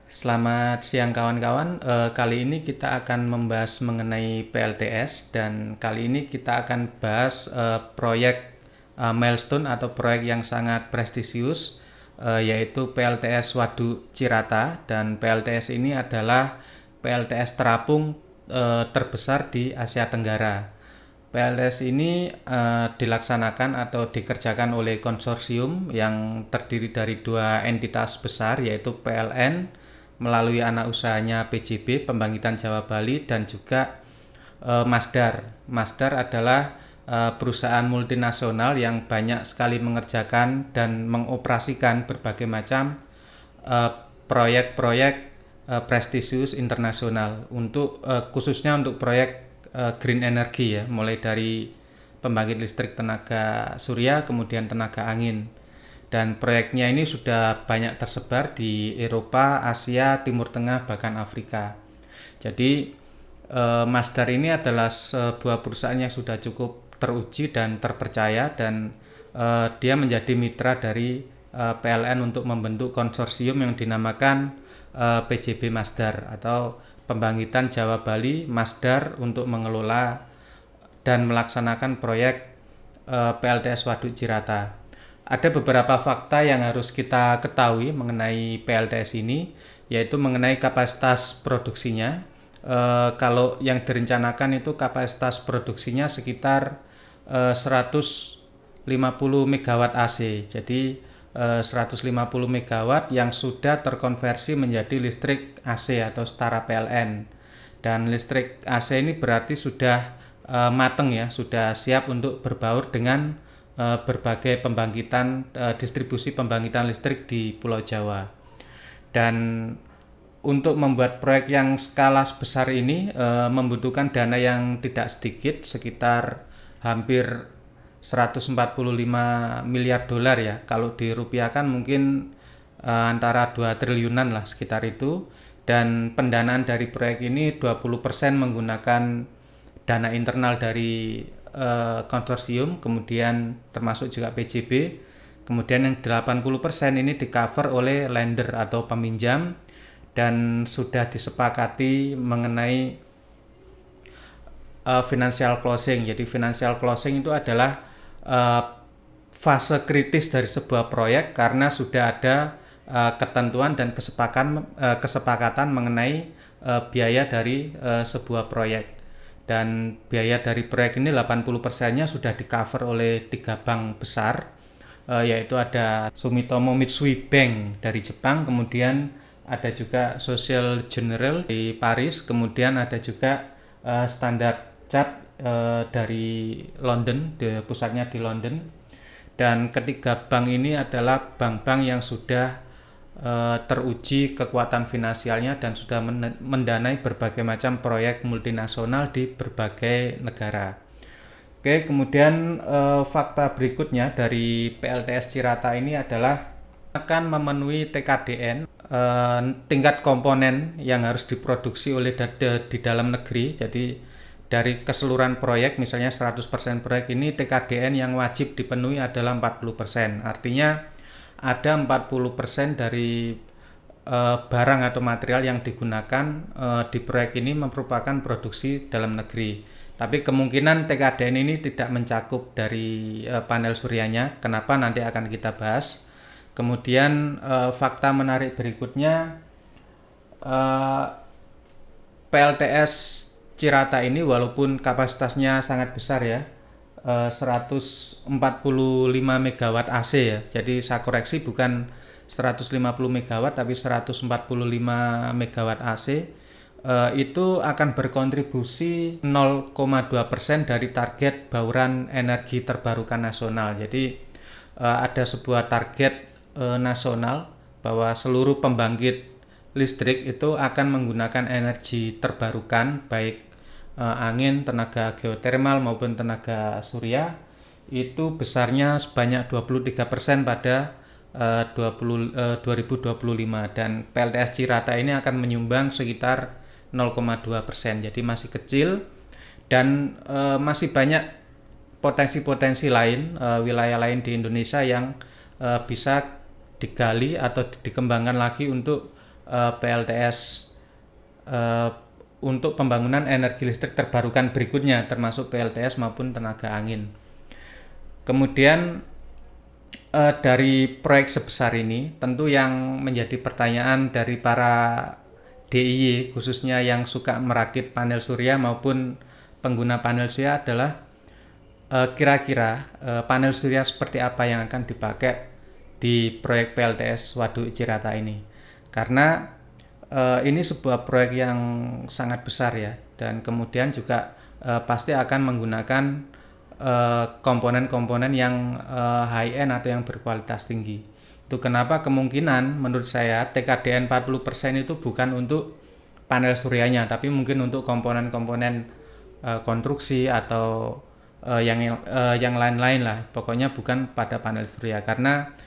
Selamat siang kawan-kawan. Kali ini kita akan membahas mengenai PLTS dan kali ini kita akan bahas proyek milestone atau proyek yang sangat prestisius, yaitu PLTS Waduk Cirata. Dan PLTS ini adalah PLTS terapung terbesar di Asia Tenggara. PLTS ini dilaksanakan atau dikerjakan oleh konsorsium yang terdiri dari dua entitas besar, yaitu PLN melalui anak usahanya PJB Pembangkitan Jawa Bali dan juga Masdar. Masdar adalah perusahaan multinasional yang banyak sekali mengerjakan dan mengoperasikan berbagai macam proyek-proyek prestisius internasional untuk khususnya untuk proyek green energy ya, mulai dari pembangkit listrik tenaga surya kemudian tenaga angin. Dan proyeknya ini sudah banyak tersebar di Eropa, Asia, Timur Tengah, bahkan Afrika. Jadi Masdar ini adalah sebuah perusahaan yang sudah cukup teruji dan terpercaya, dan dia menjadi mitra dari PLN untuk membentuk konsorsium yang dinamakan PJB Masdar atau Pembangkitan Jawa Bali Masdar untuk mengelola dan melaksanakan proyek PLTS Waduk Cirata. Ada beberapa fakta yang harus kita ketahui mengenai PLTS ini, yaitu mengenai kapasitas produksinya. Kalau yang direncanakan itu kapasitas produksinya sekitar 150 megawatt AC. Jadi 150 megawatt yang sudah terkonversi menjadi listrik AC atau setara PLN. Dan listrik AC ini berarti sudah mateng ya, sudah siap untuk berbaur dengan berbagai pembangkitan distribusi pembangkitan listrik di Pulau Jawa. Dan untuk membuat proyek yang skala sebesar ini membutuhkan dana yang tidak sedikit, sekitar hampir 145 miliar dolar ya. Kalau dirupiahkan mungkin antara 2 triliunan lah sekitar itu. Dan pendanaan dari proyek ini 20% menggunakan dana internal dari konsorsium, kemudian termasuk juga PJB. Kemudian yang 80% ini di-cover oleh lender atau peminjam, dan sudah disepakati mengenai financial closing. Jadi financial closing itu adalah fase kritis dari sebuah proyek karena sudah ada ketentuan dan kesepakatan mengenai biaya dari sebuah proyek. Dan biaya dari proyek ini 80%-nya sudah di-cover oleh 3 bank besar, yaitu ada Sumitomo Mitsui Bank dari Jepang, kemudian ada juga Social General di Paris, kemudian ada juga Standard Chartered dari London, pusatnya di London. Dan ketiga bank ini adalah bank-bank yang sudah teruji kekuatan finansialnya dan sudah mendanai berbagai macam proyek multinasional di berbagai negara. Oke, kemudian fakta berikutnya dari PLTS Cirata ini adalah akan memenuhi TKDN, tingkat komponen yang harus diproduksi oleh di dalam negeri. Jadi dari keseluruhan proyek, misalnya 100% proyek ini, TKDN yang wajib dipenuhi adalah 40%. Artinya ada 40% dari barang atau material yang digunakan di proyek ini merupakan produksi dalam negeri. Tapi kemungkinan TKDN ini tidak mencakup dari panel suryanya. Kenapa? Nanti akan kita bahas. Kemudian fakta menarik berikutnya, PLTS Cirata ini walaupun kapasitasnya sangat besar ya, 145 megawatt AC ya. Jadi saya koreksi, bukan 150 megawatt tapi 145 megawatt AC. Itu akan berkontribusi 0,2% dari target bauran energi terbarukan nasional. Jadi ada sebuah target nasional bahwa seluruh pembangkit listrik itu akan menggunakan energi terbarukan, baik angin, tenaga geotermal maupun tenaga surya, itu besarnya sebanyak 23% pada 2025, dan PLTS Cirata ini akan menyumbang sekitar 0,2%. Jadi masih kecil dan masih banyak potensi-potensi lain, wilayah lain di Indonesia yang bisa digali atau dikembangkan lagi untuk PLTS eh, untuk pembangunan energi listrik terbarukan berikutnya, termasuk PLTS maupun tenaga angin. Kemudian dari proyek sebesar ini, tentu yang menjadi pertanyaan dari para DIY, khususnya yang suka merakit panel surya maupun pengguna panel surya adalah kira-kira panel surya seperti apa yang akan dipakai di proyek PLTS Waduk Cirata ini. Karena ini sebuah proyek yang sangat besar ya, dan kemudian juga pasti akan menggunakan komponen-komponen yang high end atau yang berkualitas tinggi. Itu kenapa kemungkinan menurut saya TKDN 40% itu bukan untuk panel suryanya, tapi mungkin untuk komponen-komponen konstruksi atau yang lain-lain lah. Pokoknya bukan pada panel surya, karena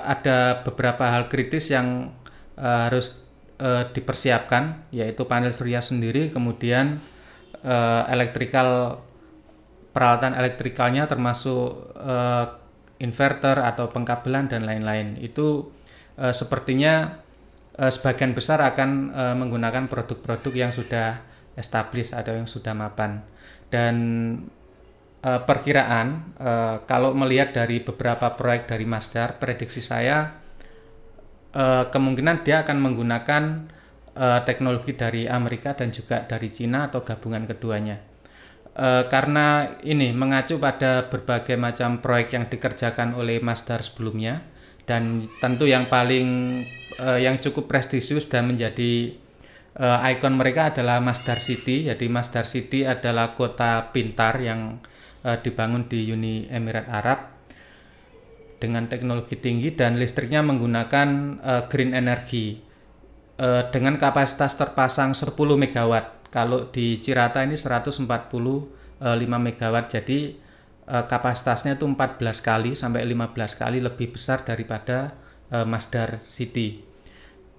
ada beberapa hal kritis yang harus dipersiapkan, yaitu panel surya sendiri, kemudian peralatan elektrikalnya termasuk inverter atau pengkabelan dan lain-lain. Itu sepertinya sebagian besar akan menggunakan produk-produk yang sudah established atau yang sudah mapan. Dan perkiraan kalau melihat dari beberapa proyek dari Masdar, prediksi saya kemungkinan dia akan menggunakan teknologi dari Amerika dan juga dari Cina atau gabungan keduanya. Karena ini mengacu pada berbagai macam proyek yang dikerjakan oleh Masdar sebelumnya, dan tentu yang yang cukup prestisius dan menjadi ikon mereka adalah Masdar City. Jadi Masdar City adalah kota pintar yang dibangun di Uni Emirat Arab dengan teknologi tinggi dan listriknya menggunakan green energy dengan kapasitas terpasang 10 MW. Kalau di Cirata ini 145 MW, jadi kapasitasnya itu 14 kali sampai 15 kali lebih besar daripada Masdar City.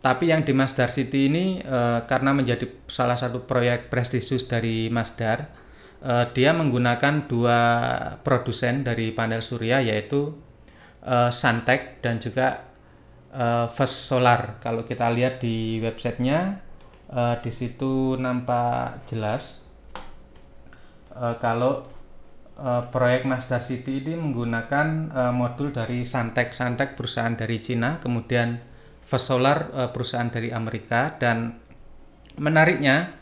Tapi yang di Masdar City ini karena menjadi salah satu proyek prestisius dari Masdar, dia menggunakan dua produsen dari panel surya, yaitu Suntech dan juga First Solar. Kalau kita lihat di websitenya, di situ nampak jelas kalau proyek Masdar City ini menggunakan modul dari Suntech. Suntech perusahaan dari Cina, kemudian First Solar perusahaan dari Amerika. Dan menariknya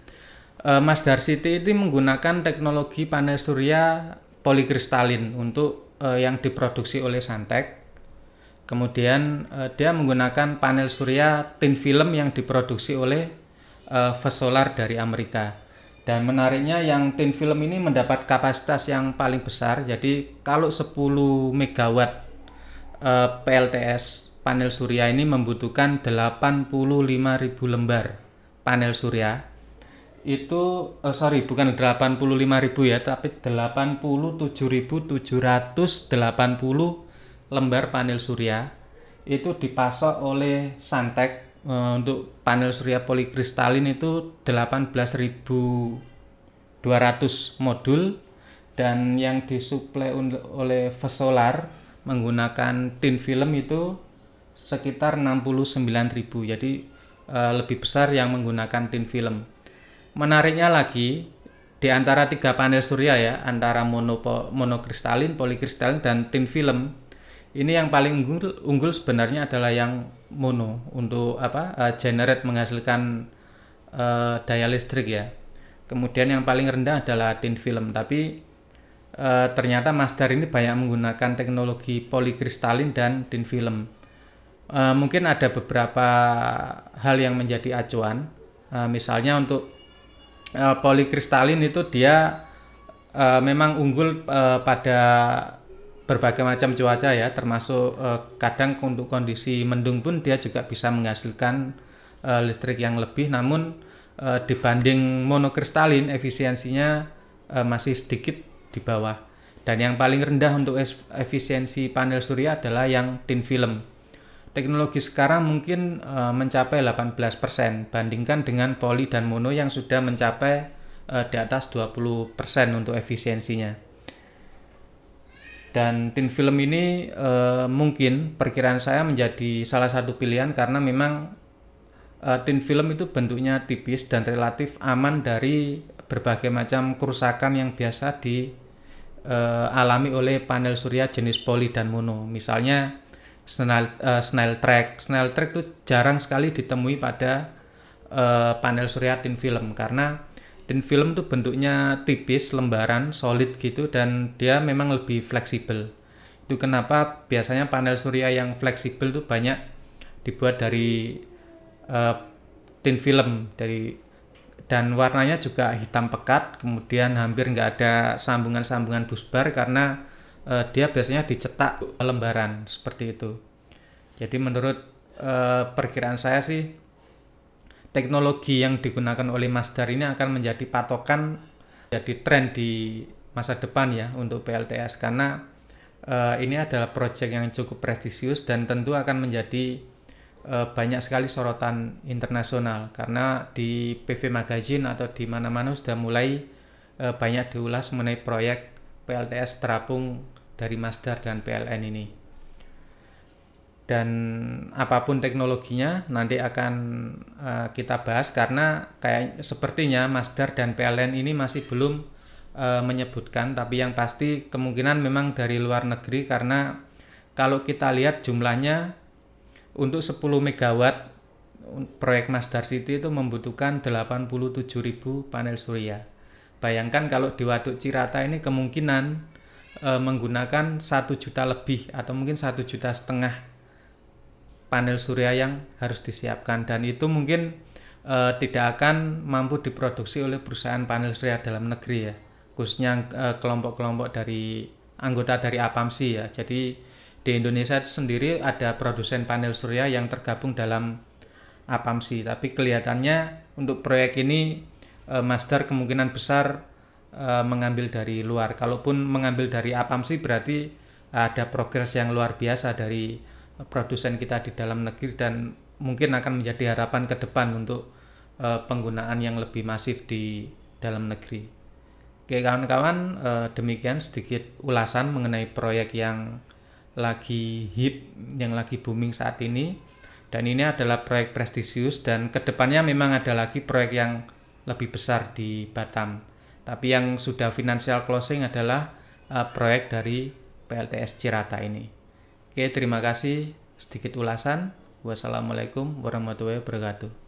Masdar City ini menggunakan teknologi panel surya polikristalin untuk yang diproduksi oleh Suntech. Kemudian dia menggunakan panel surya thin film yang diproduksi oleh First Solar dari Amerika. Dan menariknya yang thin film ini mendapat kapasitas yang paling besar. Jadi kalau 10 MW PLTS panel surya ini membutuhkan 85.000 lembar panel surya. Itu bukan 85.000 ya, tapi 87.780 lembar panel surya itu dipasok oleh Suntech. Untuk panel surya polikristalin itu 18.200 modul, dan yang disuplai oleh First Solar menggunakan thin film itu sekitar 69.000. Jadi lebih besar yang menggunakan thin film. Menariknya lagi, di antara tiga panel surya ya, antara monokristalin, polikristalin, dan thin film, ini yang paling unggul sebenarnya adalah yang mono untuk generate, menghasilkan daya listrik ya. Kemudian yang paling rendah adalah thin film. Tapi ternyata Masdar ini banyak menggunakan teknologi polikristalin dan thin film. Mungkin ada beberapa hal yang menjadi acuan. Misalnya untuk polikristalin itu dia memang unggul pada berbagai macam cuaca ya, termasuk kadang untuk kondisi mendung pun dia juga bisa menghasilkan listrik yang lebih. Namun dibanding monokristalin efisiensinya masih sedikit di bawah. Dan yang paling rendah untuk efisiensi panel surya adalah yang thin film. Teknologi sekarang mungkin mencapai 18%, bandingkan dengan poli dan mono yang sudah mencapai di atas 20% untuk efisiensinya. Dan thin film ini mungkin perkiraan saya menjadi salah satu pilihan karena memang tin film itu bentuknya tipis dan relatif aman dari berbagai macam kerusakan yang biasa dialami oleh panel surya jenis poly dan mono. Misalnya snail track. Snail track itu jarang sekali ditemui pada panel surya tin film karena tin film itu bentuknya tipis, lembaran, solid gitu dan dia memang lebih fleksibel. Itu kenapa biasanya panel surya yang fleksibel itu banyak dibuat dari tin film dan warnanya juga hitam pekat, kemudian hampir nggak ada sambungan-sambungan busbar karena dia biasanya dicetak lembaran seperti itu. Jadi menurut perkiraan saya sih teknologi yang digunakan oleh Masdar ini akan menjadi patokan, jadi tren di masa depan ya untuk PLTS karena ini adalah proyek yang cukup prestisius dan tentu akan menjadi banyak sekali sorotan internasional karena di PV Magazine atau di mana-mana sudah mulai banyak diulas mengenai proyek PLTS terapung dari Masdar dan PLN ini. Dan apapun teknologinya nanti akan kita bahas karena kayak sepertinya Masdar dan PLN ini masih belum menyebutkan, tapi yang pasti kemungkinan memang dari luar negeri karena kalau kita lihat jumlahnya untuk 10 megawatt proyek Masdar City itu membutuhkan 87.000 panel surya. Bayangkan kalau di Waduk Cirata ini kemungkinan menggunakan 1 juta lebih atau mungkin 1,5 juta panel surya yang harus disiapkan dan itu mungkin tidak akan mampu diproduksi oleh perusahaan panel surya dalam negeri ya, khususnya kelompok-kelompok dari anggota dari APAMSI ya. Jadi di Indonesia sendiri ada produsen panel surya yang tergabung dalam APAMSI, tapi kelihatannya untuk proyek ini Masdar kemungkinan besar mengambil dari luar. Kalaupun mengambil dari APAMSI berarti ada progres yang luar biasa dari produsen kita di dalam negeri dan mungkin akan menjadi harapan ke depan untuk penggunaan yang lebih masif di dalam negeri. Oke kawan-kawan, demikian sedikit ulasan mengenai proyek yang lagi hip, yang lagi booming saat ini, dan ini adalah proyek prestisius dan kedepannya memang ada lagi proyek yang lebih besar di Batam, tapi yang sudah financial closing adalah proyek dari PLTS Cirata ini. Oke, terima kasih, sedikit ulasan. Wassalamualaikum warahmatullahi wabarakatuh.